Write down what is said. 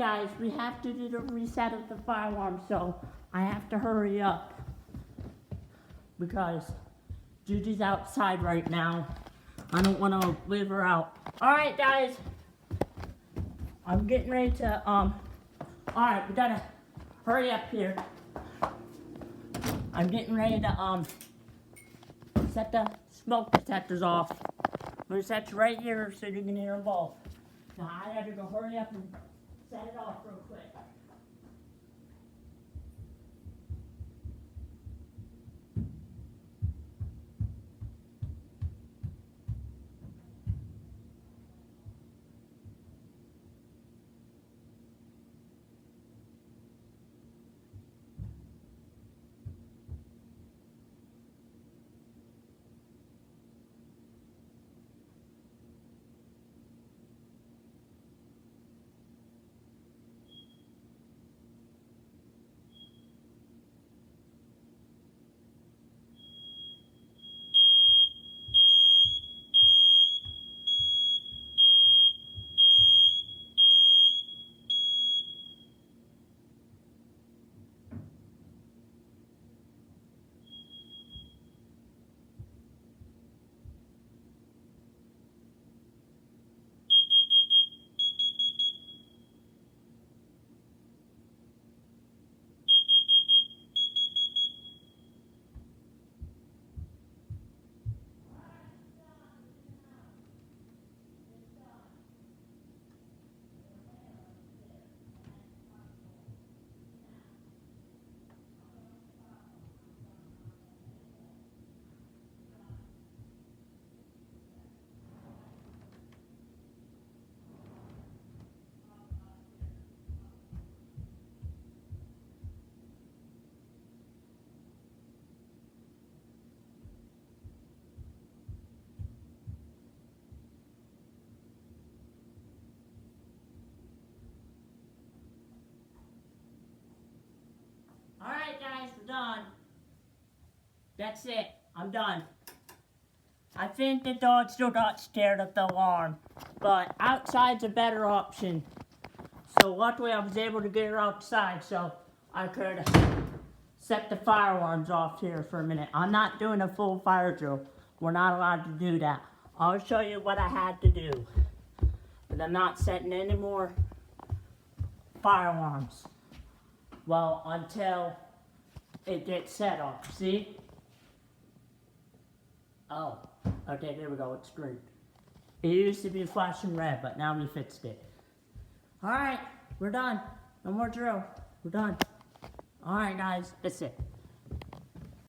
Guys, we have to do the reset of the fire alarm, so I have to hurry up. Because Judy's outside right now. I don't want to leave her out. Alright, guys. I'm getting ready to, alright, we gotta hurry up here. I'm getting ready to, set the smoke detectors off. I'm gonna set you right here so you can hear them both. Now, I gotta go hurry up and set it off real quick. Alright guys, we're done. That's it. I'm done. I think the dog still got scared of the alarm, but outside's a better option. So luckily I was able to get her outside so I could set the fire alarms off here for a minute. I'm not doing a full fire drill. We're not allowed to do that. I'll show you what I had to do. But I'm not setting any more fire alarms. Well, until it gets set off. See? Oh, okay, there we go. It's green. It used to be flashing red, but now we fixed it. Alright, we're done. No more drill. We're done. Alright, guys, that's it.